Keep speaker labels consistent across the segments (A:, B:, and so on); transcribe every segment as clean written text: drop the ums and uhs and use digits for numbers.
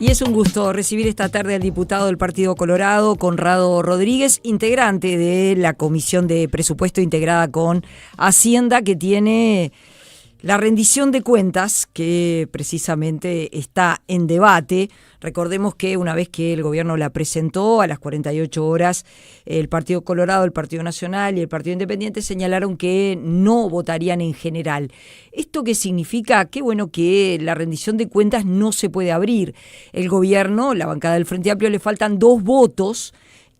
A: Y es un gusto recibir esta tarde al diputado del Partido Colorado, Conrado Rodríguez, integrante de la Comisión de Presupuesto integrada con Hacienda, que tiene la rendición de cuentas que precisamente está en debate. Recordemos que una vez que el gobierno la presentó, a las 48 horas, el Partido Colorado, el Partido Nacional y el Partido Independiente señalaron que no votarían en general. ¿Esto qué significa? Qué bueno que la rendición de cuentas no se puede abrir. El gobierno, la bancada del Frente Amplio, le faltan 2 votos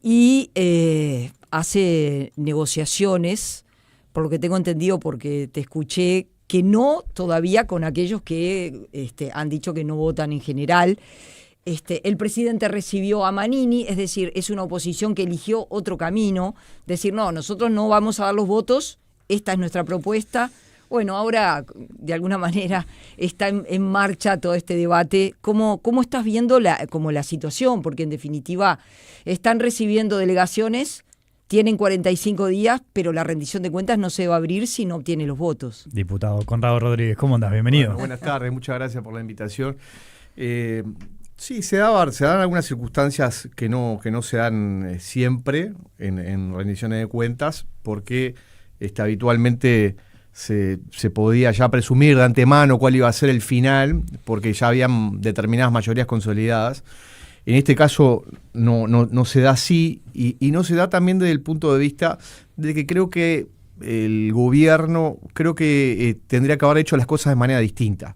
A: y hace negociaciones, por lo que tengo entendido, porque te escuché, que no todavía con aquellos que han dicho que no votan en general. El presidente recibió a Manini, es decir, es una oposición que eligió otro camino, decir, no, nosotros no vamos a dar los votos, esta es nuestra propuesta. Bueno, ahora de alguna manera está en marcha todo este debate. ¿Cómo estás viendo la situación? Porque en definitiva están recibiendo delegaciones, tienen 45 días, pero la rendición de cuentas no se va a abrir si no obtiene los votos.
B: Diputado Conrado Rodríguez, ¿cómo andás? Bienvenido.
C: Bueno, buenas tardes, muchas gracias por la invitación. Sí, se dan algunas circunstancias que no se dan siempre en rendiciones de cuentas, porque habitualmente se podía ya presumir de antemano cuál iba a ser el final, porque ya habían determinadas mayorías consolidadas. En este caso no se da así, y no se da también desde el punto de vista de que creo que el gobierno tendría que haber hecho las cosas de manera distinta.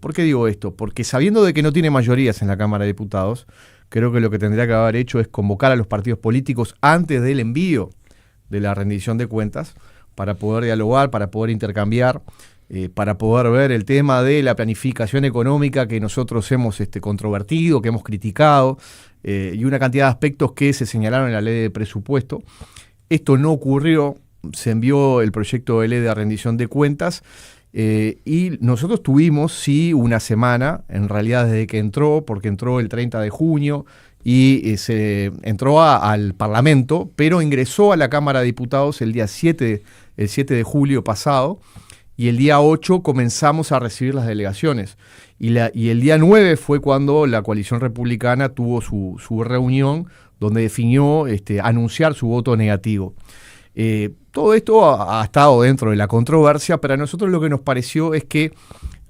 C: ¿Por qué digo esto? Porque sabiendo de que no tiene mayorías en la Cámara de Diputados, creo que lo que tendría que haber hecho es convocar a los partidos políticos antes del envío de la rendición de cuentas para poder dialogar, para poder intercambiar, para poder ver el tema de la planificación económica que nosotros hemos controvertido, que hemos criticado, y una cantidad de aspectos que se señalaron en la ley de presupuesto. Esto no ocurrió, se envió el proyecto de ley de rendición de cuentas, y nosotros tuvimos, sí, una semana, en realidad desde que entró, porque entró el 30 de junio, y se entró al Parlamento, pero ingresó a la Cámara de Diputados el 7 de julio pasado, y el día 8 comenzamos a recibir las delegaciones. Y el día 9 fue cuando la coalición republicana tuvo su reunión, donde definió anunciar su voto negativo. Todo esto ha estado dentro de la controversia, pero a nosotros lo que nos pareció es que,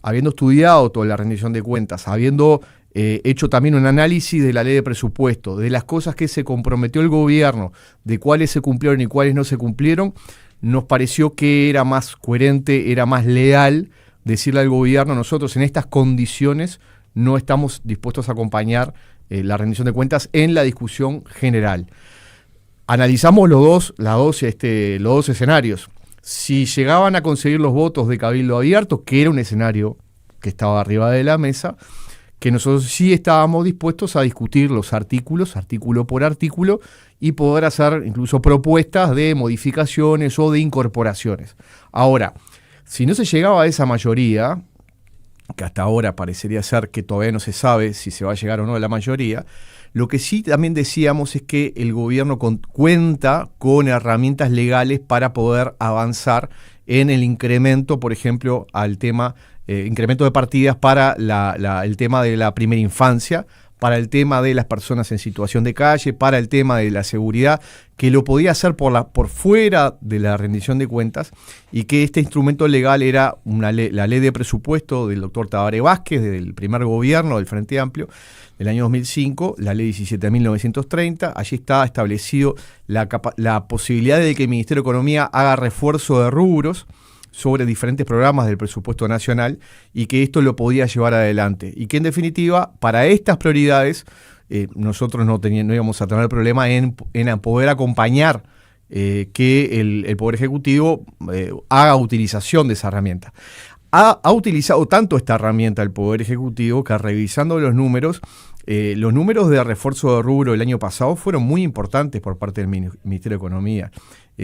C: habiendo estudiado toda la rendición de cuentas, habiendo hecho también un análisis de la ley de presupuesto, de las cosas que se comprometió el gobierno, de cuáles se cumplieron y cuáles no se cumplieron, nos pareció que era más coherente, era más leal decirle al gobierno: nosotros en estas condiciones no estamos dispuestos a acompañar la rendición de cuentas en la discusión general. Analizamos los dos escenarios. Si llegaban a conseguir los votos de Cabildo Abierto, que era un escenario que estaba arriba de la mesa, que nosotros sí estábamos dispuestos a discutir los artículos, artículo por artículo, y poder hacer incluso propuestas de modificaciones o de incorporaciones. Ahora, si no se llegaba a esa mayoría, que hasta ahora parecería ser que todavía no se sabe si se va a llegar o no a la mayoría, lo que sí también decíamos es que el gobierno cuenta con herramientas legales para poder avanzar en el incremento, por ejemplo, al tema incremento de partidas para el tema de la primera infancia, para el tema de las personas en situación de calle, para el tema de la seguridad, que lo podía hacer por fuera de la rendición de cuentas, y que este instrumento legal era la ley de presupuesto del doctor Tabaré Vázquez, del primer gobierno del Frente Amplio, del año 2005, la ley 17.930. Allí está establecido la posibilidad de que el Ministerio de Economía haga refuerzo de rubros sobre diferentes programas del presupuesto nacional, y que esto lo podía llevar adelante. Y que en definitiva, para estas prioridades, nosotros no íbamos a tener problema en poder acompañar que el Poder Ejecutivo haga utilización de esa herramienta. Ha utilizado tanto esta herramienta el Poder Ejecutivo que, revisando los números de refuerzo de rubro el año pasado fueron muy importantes por parte del Ministerio de Economía.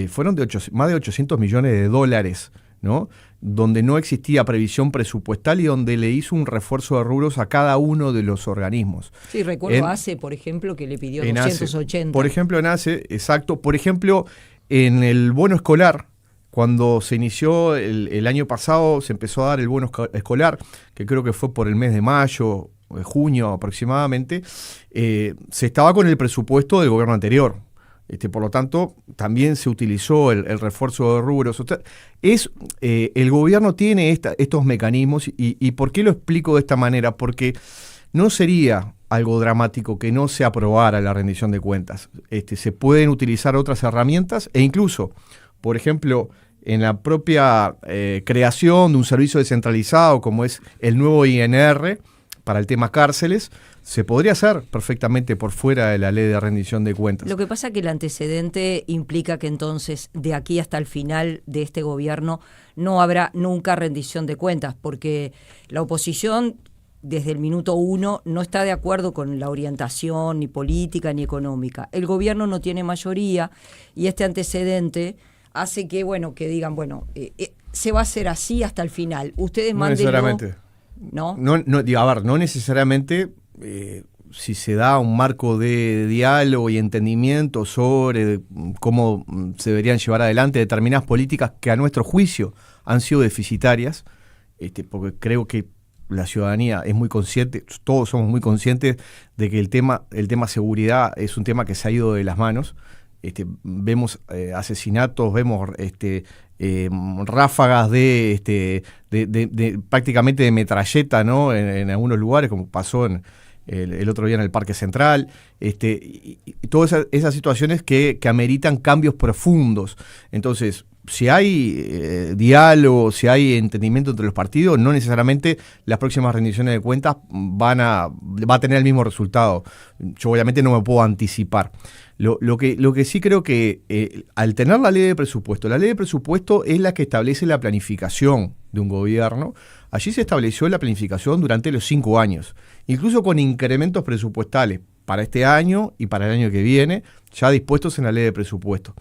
C: Fueron más de 800 millones de dólares, ¿no? Donde no existía previsión presupuestal y donde le hizo un refuerzo de rubros a cada uno de los organismos.
A: Sí, recuerdo ACE, por ejemplo, que le pidió 280.
C: Por ejemplo, en ACE, exacto. Por ejemplo, en el bono escolar, cuando se inició el año pasado, se empezó a dar el bono escolar, que creo que fue por el mes de mayo, junio aproximadamente, se estaba con el presupuesto del gobierno anterior. Por lo tanto, también se utilizó el refuerzo de rubros. O sea, el gobierno tiene estos mecanismos y ¿por qué lo explico de esta manera? Porque no sería algo dramático que no se aprobara la rendición de cuentas. Se pueden utilizar otras herramientas e incluso, por ejemplo, en la propia creación de un servicio descentralizado como es el nuevo INR para el tema cárceles, se podría hacer perfectamente por fuera de la ley de rendición de cuentas.
A: Lo que pasa es que el antecedente implica que entonces de aquí hasta el final de este gobierno no habrá nunca rendición de cuentas, porque la oposición desde el minuto 1 no está de acuerdo con la orientación ni política ni económica. El gobierno no tiene mayoría y este antecedente hace que, que digan, se va a hacer así hasta el final. Ustedes mándenlo.
C: No necesariamente.
A: ¿No?
C: No necesariamente. Si se da un marco de diálogo y entendimiento sobre cómo se deberían llevar adelante determinadas políticas que a nuestro juicio han sido deficitarias, porque creo que la ciudadanía es muy consciente, todos somos muy conscientes de que el tema seguridad es un tema que se ha ido de las manos. Vemos asesinatos, vemos ráfagas de prácticamente de metralleta, ¿no? En algunos lugares, como pasó el otro día en el Parque Central, y todas esas situaciones que ameritan cambios profundos. Entonces, si hay diálogo, si hay entendimiento entre los partidos, no necesariamente las próximas rendiciones de cuentas va a tener el mismo resultado. Yo obviamente no me puedo anticipar. Lo que sí creo que al tener la ley de presupuesto es la que establece la planificación de un gobierno. Allí se estableció la planificación durante los 5 años, incluso con incrementos presupuestales para este año y para el año que viene, ya dispuestos en la ley de presupuesto.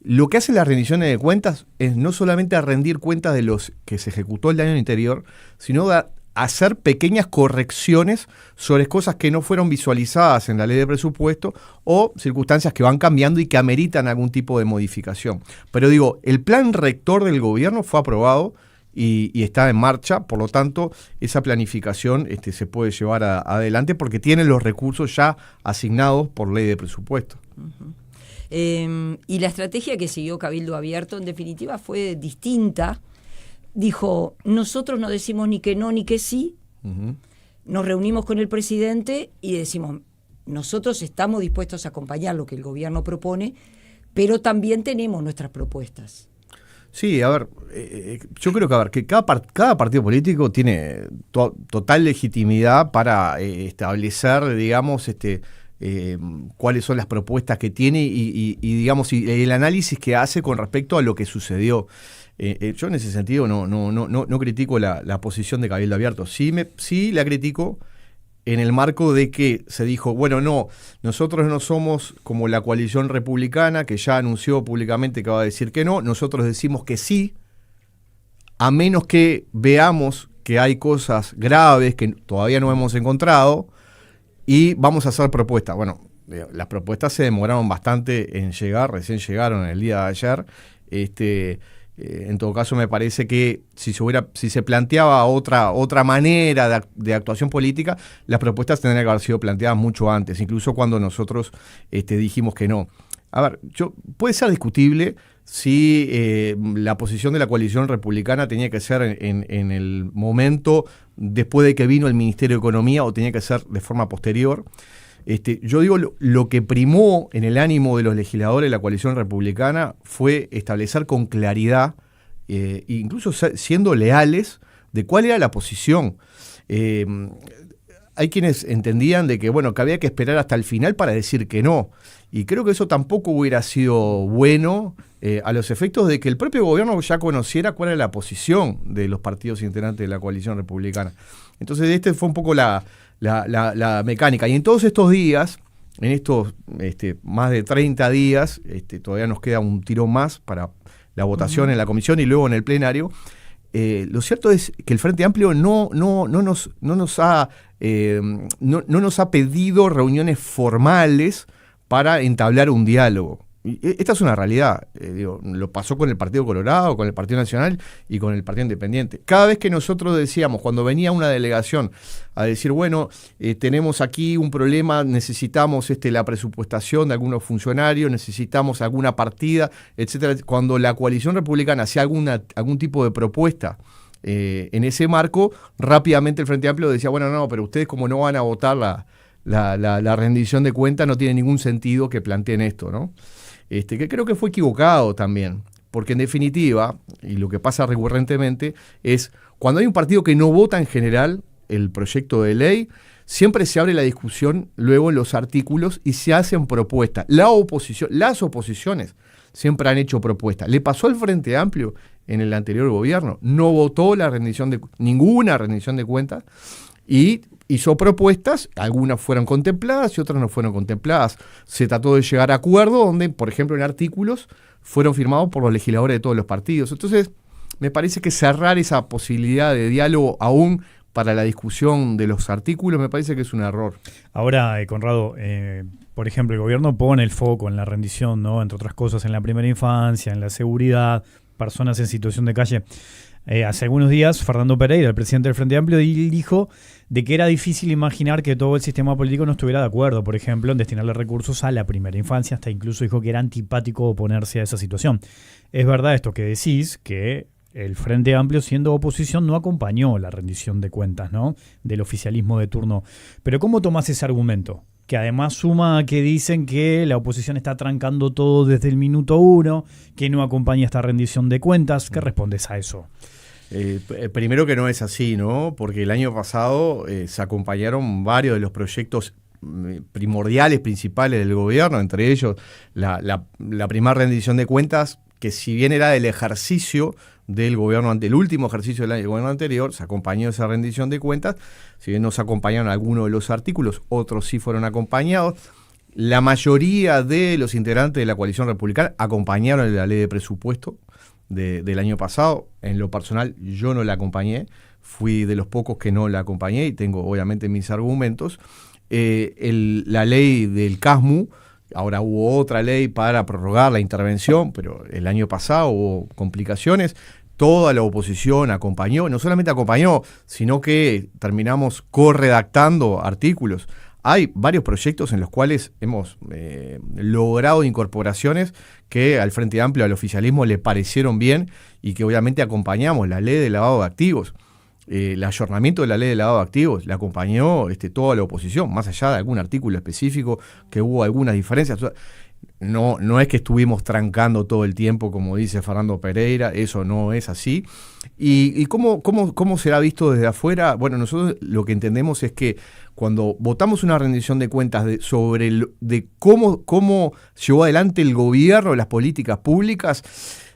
C: Lo que hacen las rendiciones de cuentas es no solamente rendir cuentas de los que se ejecutó el año anterior, sino hacer pequeñas correcciones sobre cosas que no fueron visualizadas en la ley de presupuesto o circunstancias que van cambiando y que ameritan algún tipo de modificación. Pero digo, el plan rector del gobierno fue aprobado y está en marcha, por lo tanto, esa planificación se puede llevar adelante porque tiene los recursos ya asignados por ley de presupuesto.
A: Uh-huh. Y la estrategia que siguió Cabildo Abierto, en definitiva, fue distinta. Dijo, nosotros no decimos ni que no ni que sí. Uh-huh. Nos reunimos con el presidente y decimos, nosotros estamos dispuestos a acompañar lo que el gobierno propone, pero también tenemos nuestras propuestas.
C: Sí, a ver, yo creo que cada partido político tiene total legitimidad para establecer, digamos, cuáles son las propuestas que tiene y digamos, y el análisis que hace con respecto a lo que sucedió. Yo en ese sentido no critico la posición de Cabildo Abierto. Sí la critico en el marco de que se dijo, nosotros no somos como la coalición republicana que ya anunció públicamente que va a decir que no, nosotros decimos que sí, a menos que veamos que hay cosas graves que todavía no hemos encontrado y vamos a hacer propuestas. Bueno, las propuestas se demoraron bastante en llegar, recién llegaron el día de ayer. En todo caso, me parece que si se planteaba otra manera de actuación política, las propuestas tendrían que haber sido planteadas mucho antes, incluso cuando nosotros dijimos que no. A ver, puede ser discutible si la posición de la coalición republicana tenía que ser en el momento después de que vino el Ministerio de Economía o tenía que ser de forma posterior. Yo digo, lo que primó en el ánimo de los legisladores de la coalición republicana fue establecer con claridad, incluso siendo leales, de cuál era la posición. Hay quienes entendían de que había que esperar hasta el final para decir que no. Y creo que eso tampoco hubiera sido bueno a los efectos de que el propio gobierno ya conociera cuál era la posición de los partidos integrantes de la coalición republicana. Entonces fue un poco la mecánica. Y en todos estos días, en estos más de 30 días, todavía nos queda un tirón más para la votación en la comisión y luego en el plenario. Lo cierto es que el Frente Amplio no nos ha pedido reuniones formales para entablar un diálogo. esta es una realidad, lo pasó con el Partido Colorado, con el Partido Nacional y con el Partido Independiente. Cada vez que nosotros decíamos, cuando venía una delegación a decir, bueno, tenemos aquí un problema, necesitamos la presupuestación de algunos funcionarios, necesitamos alguna partida, etcétera, cuando la coalición republicana hacía algún tipo de propuesta en ese marco, rápidamente el Frente Amplio decía, bueno, no, pero ustedes como no van a votar la rendición de cuentas, no tiene ningún sentido que planteen esto, ¿no? Que creo que fue equivocado también, porque en definitiva, y lo que pasa recurrentemente, es cuando hay un partido que no vota en general el proyecto de ley, siempre se abre la discusión luego en los artículos y se hacen propuestas. Las oposiciones siempre han hecho propuestas. Le pasó al Frente Amplio en el anterior gobierno, no votó ninguna rendición de cuentas y hizo propuestas, algunas fueron contempladas y otras no fueron contempladas. Se trató de llegar a acuerdos donde, por ejemplo, en artículos fueron firmados por los legisladores de todos los partidos. Entonces, me parece que cerrar esa posibilidad de diálogo aún para la discusión de los artículos me parece que es un error.
B: Ahora, Conrado, por ejemplo, el gobierno pone el foco en la rendición, ¿no? Entre otras cosas, en la primera infancia, en la seguridad, personas en situación de calle. Hace algunos días, Fernando Pereira, el presidente del Frente Amplio, dijo de que era difícil imaginar que todo el sistema político no estuviera de acuerdo, por ejemplo, en destinarle recursos a la primera infancia, hasta incluso dijo que era antipático oponerse a esa situación. Es verdad esto que decís, que el Frente Amplio, siendo oposición, no acompañó la rendición de cuentas, ¿no?, del oficialismo de turno. Pero ¿cómo tomás ese argumento? Que además suma a que dicen que la oposición está trancando todo desde el minuto 1, que no acompaña esta rendición de cuentas. ¿Qué respondes a eso?
C: Primero que no es así, ¿no? Porque el año pasado se acompañaron varios de los proyectos primordiales, principales del gobierno, entre ellos la primera rendición de cuentas, que si bien era el ejercicio del gobierno el último ejercicio del gobierno anterior, se acompañó esa rendición de cuentas. Si bien no se acompañaron algunos de los artículos, otros sí fueron acompañados. La mayoría de los integrantes de la coalición republicana acompañaron la ley de presupuesto del año pasado. En lo personal, yo no la acompañé, fui de los pocos que no la acompañé y tengo obviamente mis argumentos. La ley del CASMU, ahora hubo otra ley para prorrogar la intervención, pero el año pasado hubo complicaciones. Toda la oposición acompañó, no solamente acompañó, sino que terminamos corredactando artículos. Hay varios proyectos en los cuales hemos logrado incorporaciones que al Frente Amplio, al oficialismo, le parecieron bien y que obviamente acompañamos. La ley de lavado de activos, el ayornamiento de la ley de lavado de activos, la acompañó toda la oposición, más allá de algún artículo específico que hubo algunas diferencias. No es que estuvimos trancando todo el tiempo, como dice Fernando Pereira, eso no es así. ¿Y cómo será visto desde afuera? Bueno, nosotros lo que entendemos es que cuando votamos una rendición de cuentas de cómo llevó adelante el gobierno las políticas públicas,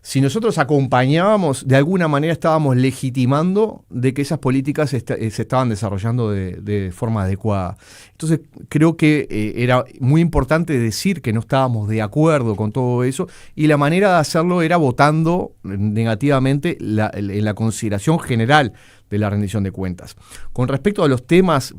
C: si nosotros acompañábamos, de alguna manera estábamos legitimando de que esas políticas se estaban desarrollando de forma adecuada. Entonces creo que era muy importante decir que no estábamos de acuerdo con todo eso, y la manera de hacerlo era votando negativamente en la consideración general de la rendición de cuentas. Con respecto a los temas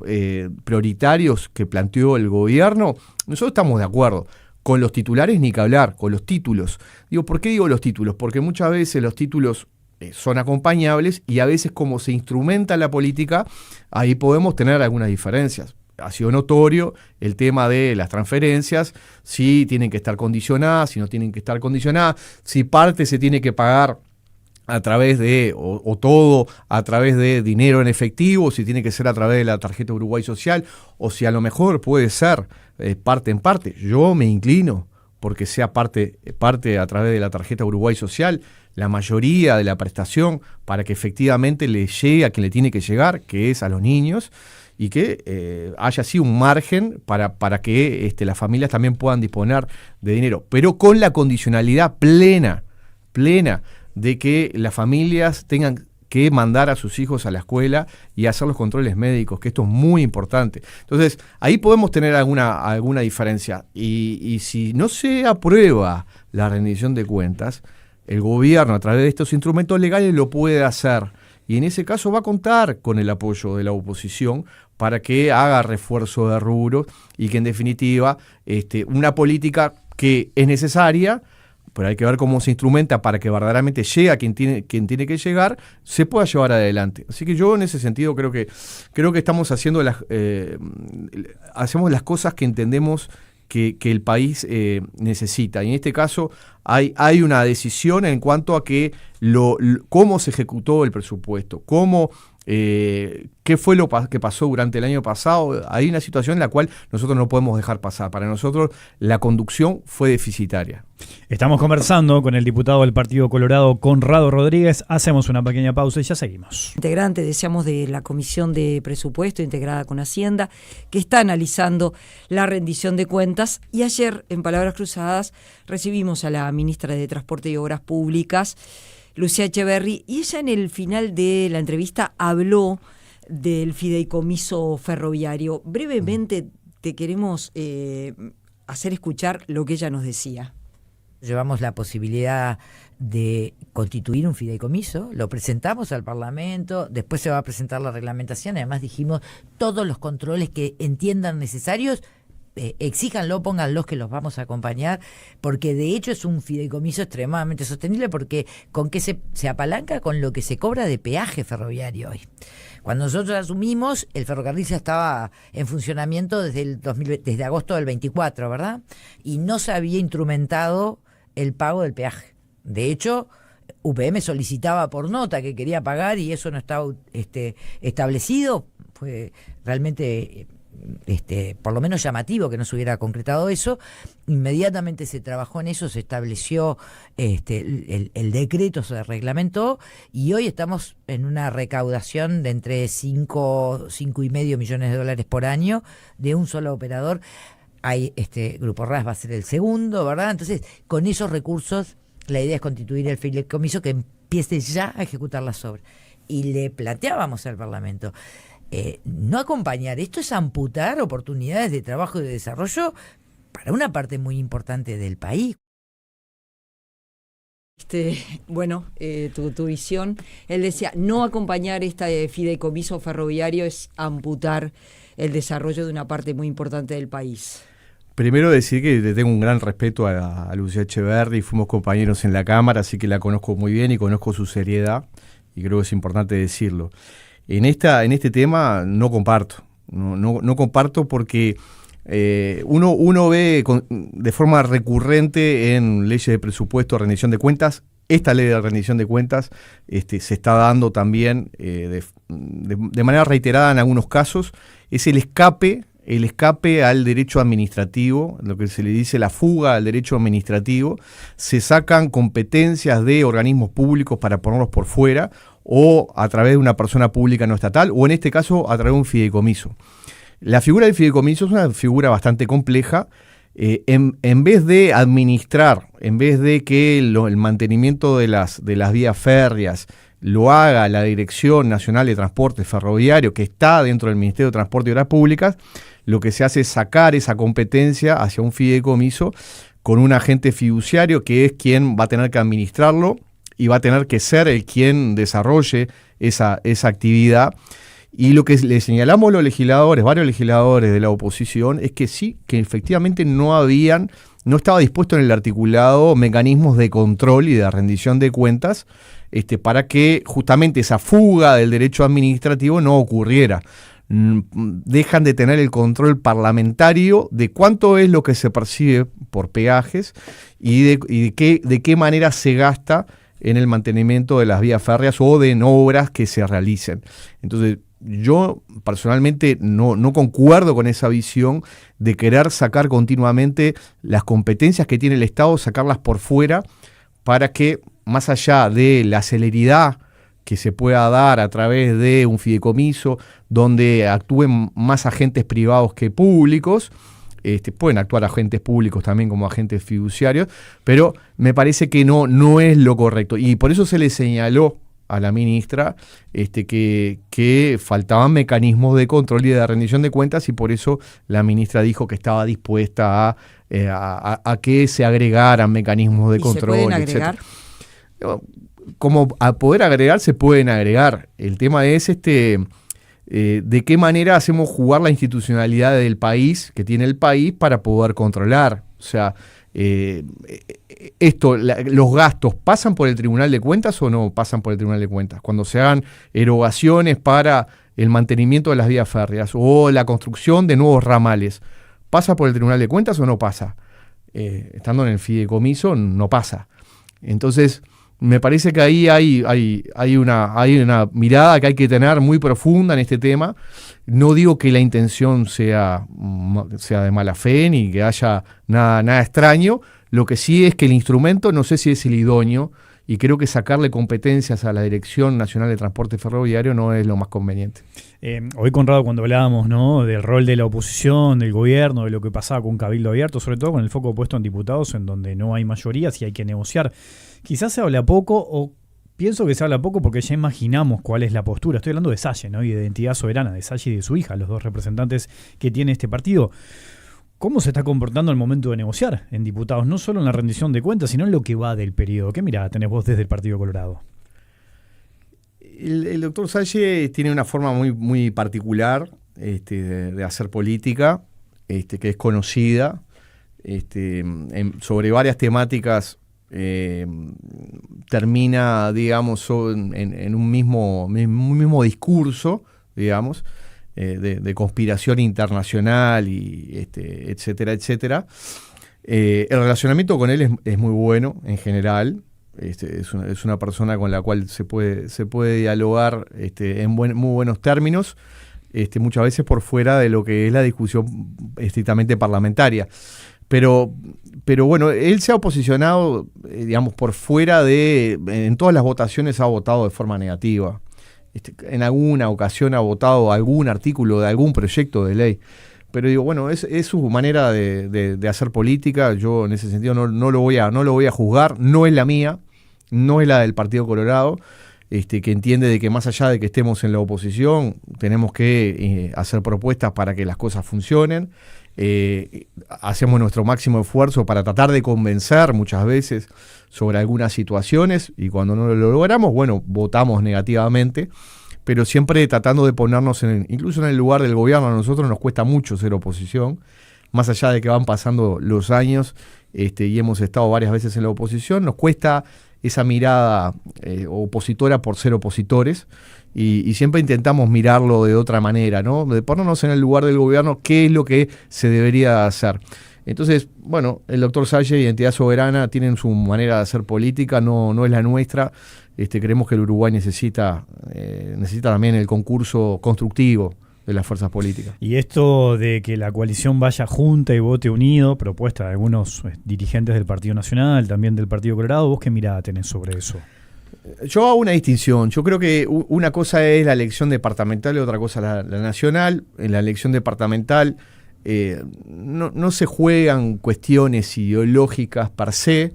C: prioritarios que planteó el gobierno, nosotros estamos de acuerdo. Con los titulares ni que hablar, con los títulos. ¿Por qué digo los títulos? Porque muchas veces los títulos son acompañables y a veces como se instrumenta la política, ahí podemos tener algunas diferencias. Ha sido notorio el tema de las transferencias, si tienen que estar condicionadas, si no tienen que estar condicionadas, si parte se tiene que pagar a través de, o todo a través de dinero en efectivo, si tiene que ser a través de la tarjeta Uruguay Social, o si a lo mejor puede ser parte en parte. Yo me inclino porque sea parte a través de la tarjeta Uruguay Social, la mayoría de la prestación, para que efectivamente le llegue a quien le tiene que llegar, que es a los niños, y que haya así un margen para que las familias también puedan disponer de dinero, pero con la condicionalidad plena de que las familias tengan que mandar a sus hijos a la escuela y hacer los controles médicos, que esto es muy importante. Entonces, ahí podemos tener alguna diferencia. Y si no se aprueba la rendición de cuentas, el gobierno, a través de estos instrumentos legales, lo puede hacer. Y en ese caso va a contar con el apoyo de la oposición para que haga refuerzo de rubros y que, en definitiva, una política que es necesaria, pero hay que ver cómo se instrumenta para que verdaderamente llegue a quien tiene que llegar, se pueda llevar adelante. Así que yo en ese sentido creo que estamos haciendo hacemos las cosas que entendemos que el país necesita. Y en este caso hay una decisión en cuanto a que cómo se ejecutó el presupuesto, qué fue lo que pasó durante el año pasado. Hay una situación en la cual nosotros no podemos dejar pasar. Para nosotros la conducción fue deficitaria.
B: Estamos conversando con el diputado del Partido Colorado, Conrado Rodríguez. Hacemos una pequeña pausa y ya seguimos.
A: Integrante, decíamos, de la Comisión de Presupuesto integrada con Hacienda, que está analizando la rendición de cuentas. Y ayer, en Palabras Cruzadas, recibimos a la ministra de Transporte y Obras Públicas, Lucía Echeverri, y ella en el final de la entrevista habló del fideicomiso ferroviario. Brevemente te queremos hacer escuchar lo que ella nos decía.
D: Llevamos la posibilidad de constituir un fideicomiso, lo presentamos al Parlamento, después se va a presentar la reglamentación, además dijimos todos los controles que entiendan necesarios, exíjanlo, pónganlos que los vamos a acompañar, porque de hecho es un fideicomiso extremadamente sostenible, porque ¿con qué se apalanca? Con lo que se cobra de peaje ferroviario hoy. Cuando nosotros asumimos, el ferrocarril ya estaba en funcionamiento desde agosto del 24, ¿verdad? Y no se había instrumentado el pago del peaje. De hecho, UPM solicitaba por nota que quería pagar y eso no estaba establecido. Fue realmente por lo menos llamativo que no se hubiera concretado eso. Inmediatamente se trabajó en eso, se estableció el decreto, se reglamentó y hoy estamos en una recaudación de entre 5,5 millones de dólares por año de un solo operador. Hay Grupo RAS va a ser el segundo, ¿verdad? Entonces, con esos recursos, la idea es constituir el fideicomiso que empiece ya a ejecutar las obras. Y le planteábamos al Parlamento, no acompañar, esto es amputar oportunidades de trabajo y de desarrollo para una parte muy importante del país.
A: Tu visión, él decía, no acompañar este fideicomiso ferroviario es amputar el desarrollo de una parte muy importante del país.
C: Primero decir que le tengo un gran respeto a Lucía Echeverri, fuimos compañeros en la Cámara, así que la conozco muy bien y conozco su seriedad, y creo que es importante decirlo. En este tema no comparto, no comparto porque uno ve de forma recurrente en leyes de presupuesto, rendición de cuentas. Esta ley de rendición de cuentas se está dando también de manera reiterada en algunos casos. Es el escape al derecho administrativo, lo que se le dice la fuga al derecho administrativo. Se sacan competencias de organismos públicos para ponerlos por fuera o a través de una persona pública no estatal, o en este caso a través de un fideicomiso. La figura del fideicomiso es una figura bastante compleja. En vez de administrar, en vez de que el mantenimiento de las vías férreas lo haga la Dirección Nacional de Transporte Ferroviario, que está dentro del Ministerio de Transporte y Obras Públicas, lo que se hace es sacar esa competencia hacia un fideicomiso con un agente fiduciario que es quien va a tener que administrarlo y va a tener que ser el quien desarrolle esa actividad. Y lo que le señalamos los legisladores, varios legisladores de la oposición, es que sí, que efectivamente no estaba dispuesto en el articulado mecanismos de control y de rendición de cuentas para que justamente esa fuga del derecho administrativo no ocurriera. Dejan de tener el control parlamentario de cuánto es lo que se percibe por peajes y de qué manera se gasta en el mantenimiento de las vías férreas o de obras que se realicen. Entonces, yo personalmente no concuerdo con esa visión de querer sacar continuamente las competencias que tiene el Estado, sacarlas por fuera para que, más allá de la celeridad que se pueda dar a través de un fideicomiso donde actúen más agentes privados que públicos, pueden actuar agentes públicos también como agentes fiduciarios, pero me parece que no es lo correcto. Y por eso se le señaló a la ministra que faltaban mecanismos de control y de rendición de cuentas, y por eso la ministra dijo que estaba dispuesta a que se agregaran mecanismos de control.
A: ¿Se pueden agregar?
C: Como a poder agregar, se pueden agregar. El tema es de qué manera hacemos jugar la institucionalidad del país, que tiene el país, para poder controlar. O sea, ¿Los gastos pasan por el Tribunal de Cuentas o no pasan por el Tribunal de Cuentas? Cuando se hagan erogaciones para el mantenimiento de las vías férreas o la construcción de nuevos ramales, ¿pasa por el Tribunal de Cuentas o no pasa? Estando en el fideicomiso, no pasa. Entonces, me parece que ahí hay una mirada que hay que tener muy profunda en este tema. No digo que la intención sea de mala fe ni que haya nada extraño. Lo que sí es que el instrumento no sé si es el idóneo, y creo que sacarle competencias a la Dirección Nacional de Transporte Ferroviario no es lo más conveniente.
B: Hoy, Conrado, cuando hablábamos, ¿no?, del rol de la oposición, del gobierno, de lo que pasaba con Cabildo Abierto, sobre todo con el foco puesto en diputados, en donde no hay mayorías y hay que negociar, quizás se habla poco, o pienso que se habla poco porque ya imaginamos cuál es la postura. Estoy hablando de Salle, ¿no?, y de Identidad Soberana, de Salle y de su hija, los dos representantes que tiene este partido. ¿Cómo se está comportando el momento de negociar en diputados? No solo en la rendición de cuentas, sino en lo que va del periodo. ¿Qué mirada tenés vos desde el Partido Colorado?
C: El doctor Salle tiene una forma muy particular de hacer política, que es conocida, sobre varias temáticas. Termina, digamos, en un mismo discurso, digamos, de conspiración internacional, y etcétera, etcétera. El relacionamiento con él es muy bueno en general. Es una persona con la cual se puede dialogar en muy buenos términos, muchas veces por fuera de lo que es la discusión estrictamente parlamentaria. Pero bueno, él se ha posicionado, digamos, por fuera en todas las votaciones ha votado de forma negativa. En alguna ocasión ha votado algún artículo de algún proyecto de ley. Pero digo, bueno, es su manera de hacer política. Yo en ese sentido no lo voy a juzgar. No es la mía, no es la del Partido Colorado, que entiende de que más allá de que estemos en la oposición, tenemos que hacer propuestas para que las cosas funcionen. Hacemos nuestro máximo esfuerzo para tratar de convencer muchas veces sobre algunas situaciones, y cuando no lo logramos, bueno, votamos negativamente, pero siempre tratando de ponernos incluso en el lugar del gobierno. A nosotros nos cuesta mucho ser oposición, más allá de que van pasando los años y hemos estado varias veces en la oposición, nos cuesta esa mirada opositora por ser opositores, y siempre intentamos mirarlo de otra manera, ¿no? De ponernos en el lugar del gobierno, qué es lo que se debería hacer. Entonces, bueno, el doctor Salle y Identidad Soberana tienen su manera de hacer política, no es la nuestra. Creemos que el Uruguay necesita también el concurso constructivo de las fuerzas políticas.
B: Y esto de que la coalición vaya junta y vote unido, propuesta de algunos dirigentes del Partido Nacional, también del Partido Colorado, ¿vos qué mirada tenés sobre eso?
C: Yo hago una distinción. Yo creo que una cosa es la elección departamental y otra cosa la nacional. En la elección departamental no se juegan cuestiones ideológicas per se.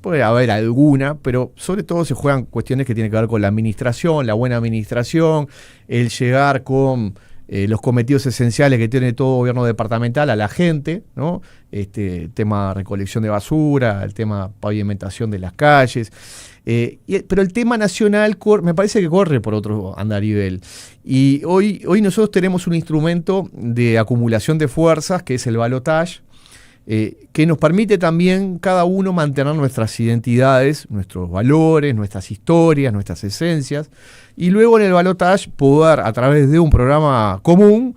C: Puede haber alguna, pero sobre todo se juegan cuestiones que tienen que ver con la administración, la buena administración, el llegar con los cometidos esenciales que tiene todo gobierno departamental a la gente, ¿no? Tema recolección de basura, el tema pavimentación de las calles. Pero el tema nacional me parece que corre por otro andarivel. Y hoy nosotros tenemos un instrumento de acumulación de fuerzas, que es el balotaje, que nos permite también cada uno mantener nuestras identidades, nuestros valores, nuestras historias, nuestras esencias, y luego en el balotaje poder, a través de un programa común,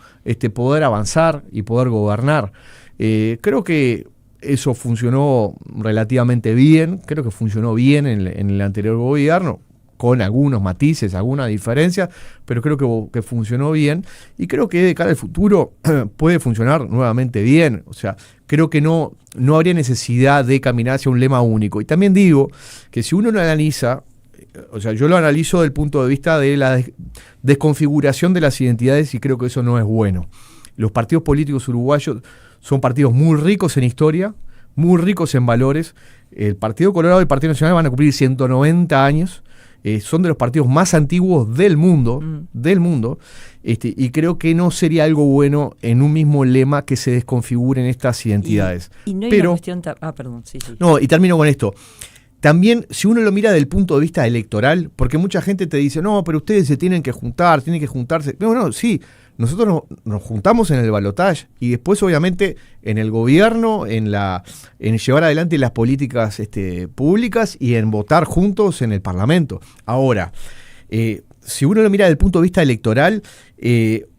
C: poder avanzar y poder gobernar. Creo que eso funcionó relativamente bien, creo que funcionó bien en el anterior gobierno, con algunos matices, algunas diferencias, pero creo que funcionó bien, y creo que de cara al futuro puede funcionar nuevamente bien. O sea, creo que no habría necesidad de caminar hacia un lema único. Y también digo que si uno lo analiza, o sea, yo lo analizo desde el punto de vista de la desconfiguración de las identidades, y creo que eso no es bueno. Los partidos políticos uruguayos son partidos muy ricos en historia, muy ricos en valores. El Partido Colorado y el Partido Nacional van a cumplir 190 años. Son de los partidos más antiguos del mundo, y creo que no sería algo bueno en un mismo lema que se desconfiguren estas identidades.
A: Y no hay una cuestión... perdón, sí.
C: No, y termino con esto. También, si uno lo mira desde el punto de vista electoral, porque mucha gente te dice, no, pero ustedes se tienen que juntarse. No, sí, nosotros nos juntamos en el balotaje y después obviamente en el gobierno, en llevar adelante las políticas públicas y en votar juntos en el Parlamento. Ahora, si uno lo mira desde el punto de vista electoral,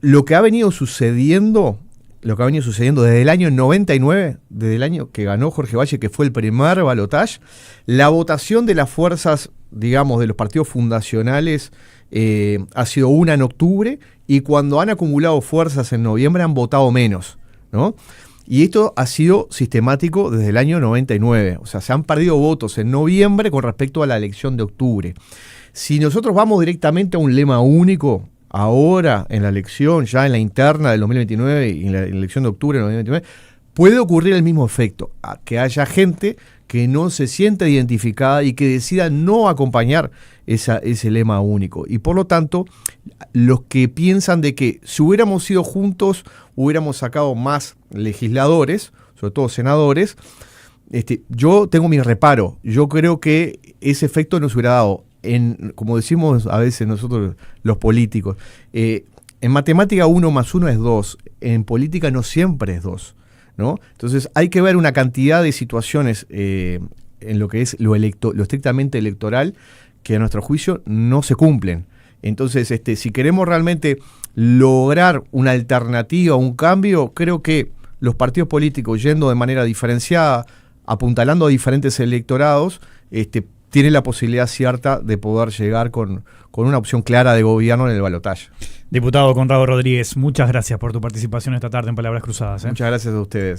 C: lo que ha venido sucediendo desde el año 99, desde el año que ganó Jorge Valle, que fue el primer balotaje, la votación de las fuerzas, digamos, de los partidos fundacionales ha sido una en octubre, y cuando han acumulado fuerzas en noviembre han votado menos, ¿no? Y esto ha sido sistemático desde el año 99, o sea, se han perdido votos en noviembre con respecto a la elección de octubre. Si nosotros vamos directamente a un lema único, ahora en la elección, ya en la interna del 2029 y en la elección de octubre del 2029, puede ocurrir el mismo efecto, que haya gente que no se siente identificada y que decida no acompañar ese lema único. Y por lo tanto, los que piensan de que si hubiéramos ido juntos, hubiéramos sacado más legisladores, sobre todo senadores, yo tengo mi reparo. Yo creo que ese efecto nos hubiera dado, como decimos a veces nosotros los políticos, en matemática 1 más 1 es 2, en política no siempre es 2, ¿no? Entonces hay que ver una cantidad de situaciones en lo que es lo estrictamente electoral que a nuestro juicio no se cumplen. Entonces, si queremos realmente lograr una alternativa, un cambio, creo que los partidos políticos, yendo de manera diferenciada, apuntalando a diferentes electorados, tienen la posibilidad cierta de poder llegar con una opción clara de gobierno en el balotaje.
B: Diputado Conrado Rodríguez, muchas gracias por tu participación esta tarde en Palabras Cruzadas.
C: Muchas gracias a ustedes.